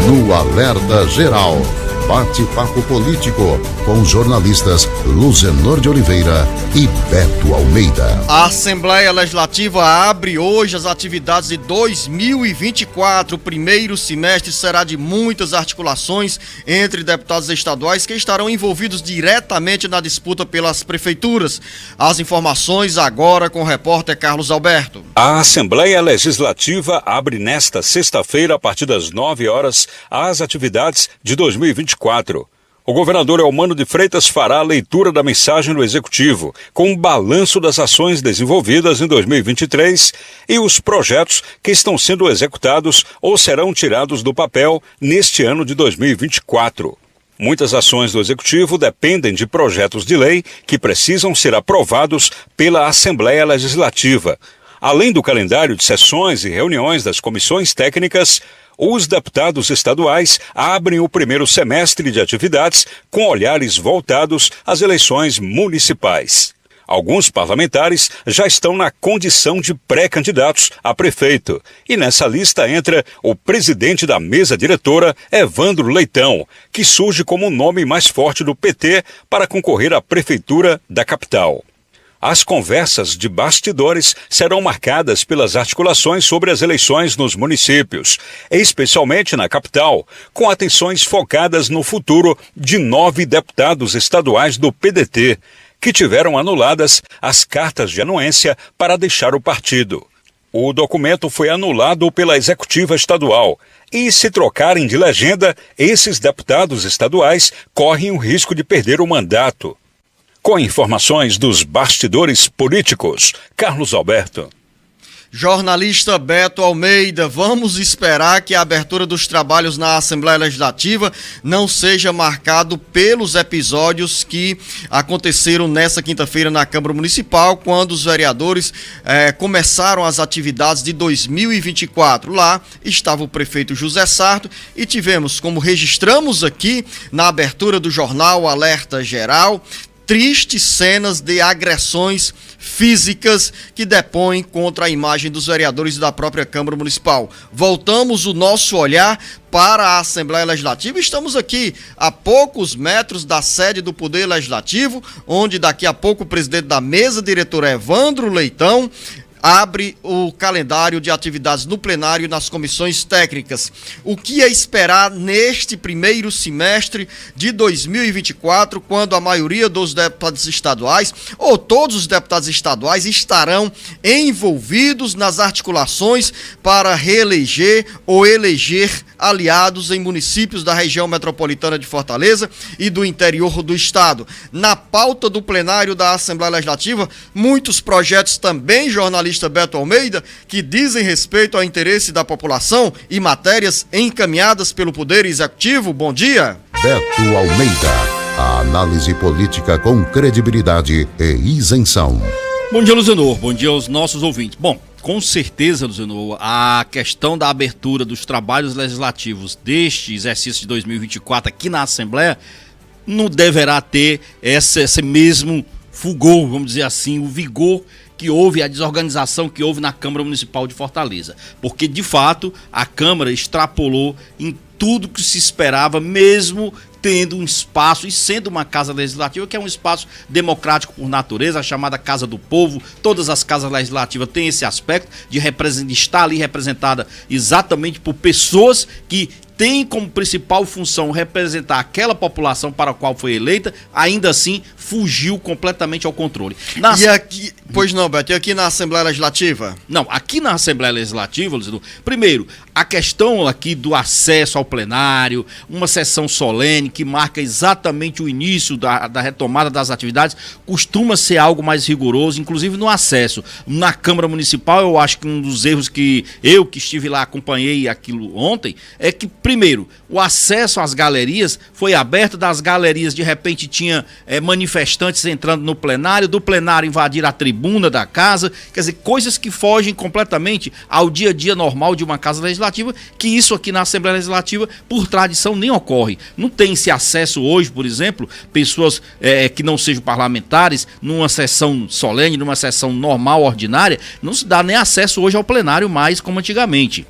no Alerta Geral. Bate-papo político com os jornalistas Luzenor de Oliveira e Beto Almeida. A Assembleia Legislativa abre hoje as atividades de 2024. O primeiro semestre será de muitas articulações entre deputados estaduais que estarão envolvidos diretamente na disputa pelas prefeituras. As informações agora com o repórter Carlos Alberto. A Assembleia Legislativa abre nesta sexta-feira, a partir das 9 horas, as atividades de 2024. O governador Eumano de Freitas fará a leitura da mensagem do Executivo, com um balanço das ações desenvolvidas em 2023 e os projetos que estão sendo executados ou serão tirados do papel neste ano de 2024. Muitas ações do Executivo dependem de projetos de lei que precisam ser aprovados pela Assembleia Legislativa. Além do calendário de sessões e reuniões das comissões técnicas, os deputados estaduais abrem o primeiro semestre de atividades com olhares voltados às eleições municipais. Alguns parlamentares já estão na condição de pré-candidatos a prefeito. E nessa lista entra o presidente da mesa diretora, Evandro Leitão, que surge como o nome mais forte do PT para concorrer à prefeitura da capital. As conversas de bastidores serão marcadas pelas articulações sobre as eleições nos municípios, especialmente na capital, com atenções focadas no futuro de 9 deputados estaduais do PDT, que tiveram anuladas as cartas de anuência para deixar o partido. O documento foi anulado pela executiva estadual e, se trocarem de legenda, esses deputados estaduais correm o risco de perder o mandato. Com informações dos bastidores políticos, Carlos Alberto. Jornalista Beto Almeida, vamos esperar que a abertura dos trabalhos na Assembleia Legislativa não seja marcado pelos episódios que aconteceram nessa quinta-feira na Câmara Municipal, quando os vereadores começaram as atividades de 2024. Lá estava o prefeito José Sarto e tivemos, como registramos aqui na abertura do jornal Alerta Geral, tristes cenas de agressões físicas que depõem contra a imagem dos vereadores da própria Câmara Municipal. Voltamos o nosso olhar para a Assembleia Legislativa. Estamos aqui a poucos metros da sede do Poder Legislativo, onde daqui a pouco o presidente da mesa diretora, Evandro Leitão, abre o calendário de atividades no plenário e nas comissões técnicas. O que é esperar neste primeiro semestre de 2024, quando a maioria dos deputados estaduais, ou todos os deputados estaduais, estarão envolvidos nas articulações para reeleger ou eleger aliados em municípios da região metropolitana de Fortaleza e do interior do estado. Na pauta do plenário da Assembleia Legislativa, muitos projetos também, jornalista Beto Almeida, que dizem respeito ao interesse da população e matérias encaminhadas pelo Poder Executivo. Bom dia. Beto Almeida, a análise política com credibilidade e isenção. Bom dia, Luzenor. Bom dia aos nossos ouvintes. Bom, com certeza, Luzenor, a questão da abertura dos trabalhos legislativos deste exercício de 2024 aqui na Assembleia não deverá ter esse mesmo fulgor, vamos dizer assim, o vigor que houve, a desorganização que houve na Câmara Municipal de Fortaleza. Porque, de fato, a Câmara extrapolou em tudo que se esperava, mesmo tendo um espaço e sendo uma casa legislativa que é um espaço democrático por natureza, a chamada Casa do Povo. Todas as casas legislativas têm esse aspecto de estar ali representada exatamente por pessoas que tem como principal função representar aquela população para a qual foi eleita, ainda assim fugiu completamente ao controle. E aqui, pois não, Beto, e aqui na Assembleia Legislativa? Não, aqui na Assembleia Legislativa, Luciano, primeiro, a questão aqui do acesso ao plenário, uma sessão solene que marca exatamente o início da retomada das atividades, costuma ser algo mais rigoroso, inclusive no acesso. Na Câmara Municipal, eu acho que um dos erros que estive lá, acompanhei aquilo ontem, é que, primeiro, o acesso às galerias foi aberto, das galerias de repente tinha manifestantes entrando no plenário, do plenário invadir a tribuna da casa, quer dizer, coisas que fogem completamente ao dia a dia normal de uma casa legislativa, que isso aqui na Assembleia Legislativa, por tradição, nem ocorre. Não tem esse acesso hoje, por exemplo, pessoas que não sejam parlamentares, numa sessão solene, numa sessão normal, ordinária, não se dá nem acesso hoje ao plenário mais como antigamente.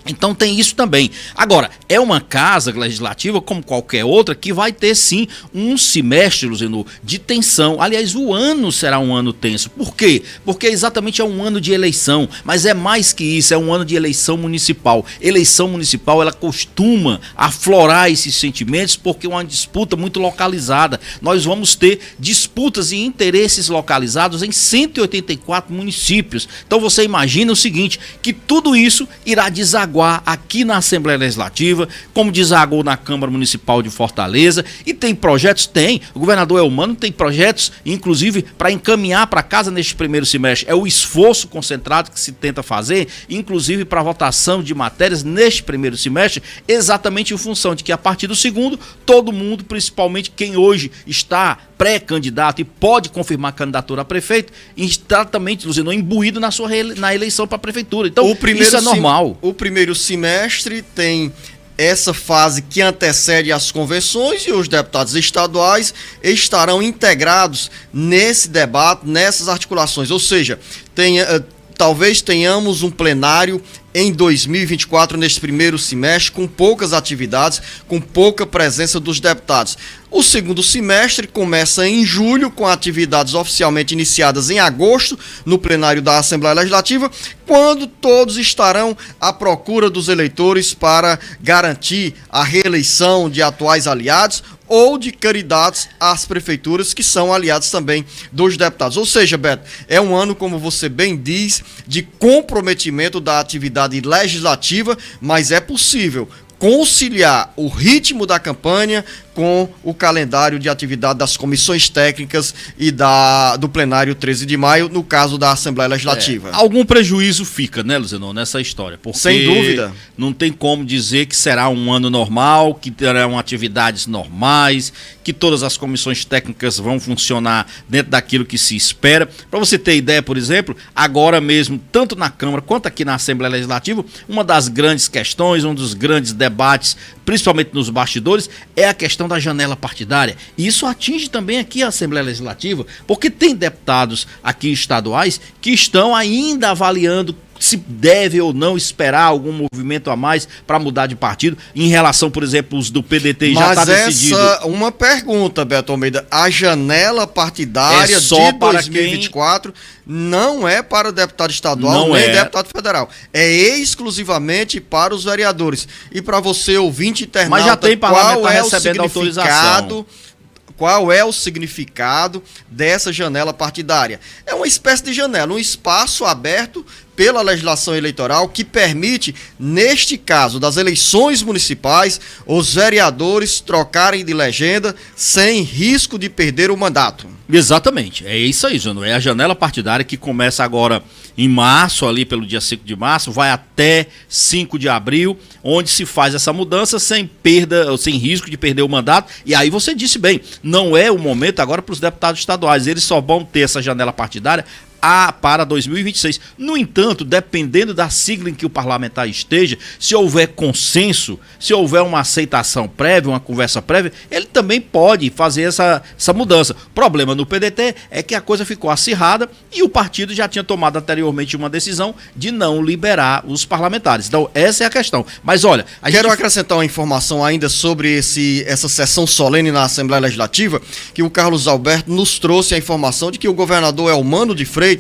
Então tem isso também. Agora, é uma casa legislativa, como qualquer outra, que vai ter sim um semestre, Luzenor, de tensão. Aliás, o ano será um ano tenso. Por quê? Porque exatamente é um ano de eleição, mas é mais que isso, é um ano de eleição municipal. Eleição municipal, ela costuma aflorar esses sentimentos porque é uma disputa muito localizada. Nós vamos ter disputas e interesses localizados em 184 municípios. Então você imagina o seguinte, que tudo isso irá desaguar aqui na Assembleia Legislativa, como desagou na Câmara Municipal de Fortaleza, e tem projetos, o governador Elmano tem projetos, inclusive, para encaminhar para casa neste primeiro semestre. É o esforço concentrado que se tenta fazer, inclusive para votação de matérias neste primeiro semestre, exatamente em função de que a partir do segundo, todo mundo, principalmente quem hoje está pré-candidato e pode confirmar a candidatura a prefeito, está também, Luzenor, imbuído na eleição para a prefeitura. Então, isso é normal. O primeiro semestre tem essa fase que antecede as convenções e os deputados estaduais estarão integrados nesse debate, nessas articulações. Ou seja, talvez tenhamos um plenário em 2024, neste primeiro semestre, com poucas atividades, com pouca presença dos deputados. O segundo semestre começa em julho, com atividades oficialmente iniciadas em agosto, no plenário da Assembleia Legislativa, quando todos estarão à procura dos eleitores para garantir a reeleição de atuais aliados ou de candidatos às prefeituras, que são aliados também dos deputados. Ou seja, Beto, é um ano, como você bem diz, de comprometimento da atividade legislativa, mas é possível conciliar o ritmo da campanha com o calendário de atividade das comissões técnicas e do plenário 13 de maio, no caso da Assembleia Legislativa. Algum prejuízo fica, né, Luzenor, nessa história? Porque sem dúvida. Não tem como dizer que será um ano normal, que terão atividades normais, que todas as comissões técnicas vão funcionar dentro daquilo que se espera. Para você ter ideia, por exemplo, agora mesmo, tanto na Câmara quanto aqui na Assembleia Legislativa, uma das grandes questões, um dos grandes debates, principalmente nos bastidores, é a questão da janela partidária. E isso atinge também aqui a Assembleia Legislativa, porque tem deputados aqui estaduais que estão ainda avaliando se deve ou não esperar algum movimento a mais para mudar de partido, em relação, por exemplo, os do PDT já está decidido. Mas essa uma pergunta, Beto Almeida, a janela partidária de 2024 não é para o deputado estadual, nem deputado federal. É exclusivamente para os vereadores. E para você, ouvinte internauta, mas já tem parlamentar recebendo autorização. Qual é o significado dessa janela partidária? É uma espécie de janela, um espaço aberto pela legislação eleitoral que permite, neste caso das eleições municipais, os vereadores trocarem de legenda sem risco de perder o mandato. Exatamente, é isso aí, Jano. É a janela partidária que começa agora em março, ali pelo dia 5 de março, vai até 5 de abril, onde se faz essa mudança sem perda, sem risco de perder o mandato. E aí você disse bem, não é o momento agora para os deputados estaduais, eles só vão ter essa janela partidária para 2026. No entanto, dependendo da sigla em que o parlamentar esteja, se houver consenso, se houver uma aceitação prévia, uma conversa prévia, ele também pode fazer essa mudança. O problema no PDT é que a coisa ficou acirrada e o partido já tinha tomado anteriormente uma decisão de não liberar os parlamentares. Então, essa é a questão. Mas olha... Quero acrescentar uma informação ainda sobre essa sessão solene na Assembleia Legislativa, que o Carlos Alberto nos trouxe a informação de que o governador Elmano de Freitas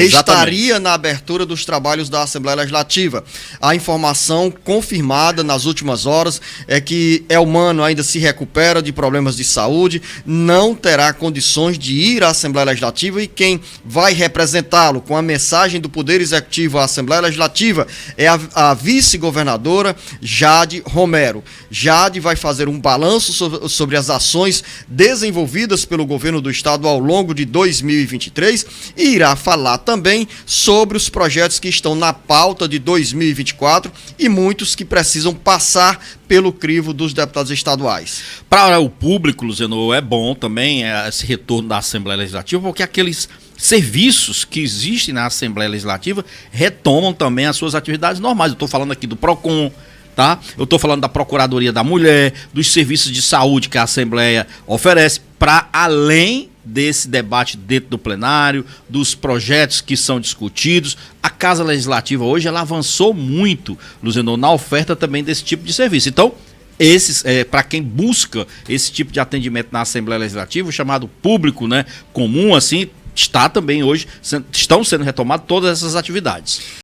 estaria na abertura dos trabalhos da Assembleia Legislativa. A informação confirmada nas últimas horas é que Elmano ainda se recupera de problemas de saúde, não terá condições de ir à Assembleia Legislativa e quem vai representá-lo com a mensagem do Poder Executivo à Assembleia Legislativa é a vice-governadora Jade Romero. Jade vai fazer um balanço sobre as ações desenvolvidas pelo governo do estado ao longo de 2023 e irá falar também sobre os projetos que estão na pauta de 2024 e muitos que precisam passar pelo crivo dos deputados estaduais. Para o público, Luzenor, é bom também esse retorno da Assembleia Legislativa, porque aqueles serviços que existem na Assembleia Legislativa retomam também as suas atividades normais. Eu estou falando aqui do PROCON, tá? Eu estou falando da Procuradoria da Mulher, dos serviços de saúde que a Assembleia oferece, para além desse debate dentro do plenário, dos projetos que são discutidos. A Casa Legislativa hoje ela avançou muito, Luzenor, na oferta também desse tipo de serviço. Então, para quem busca esse tipo de atendimento na Assembleia Legislativa, o chamado público, né, comum, assim, está também hoje, estão sendo retomadas todas essas atividades.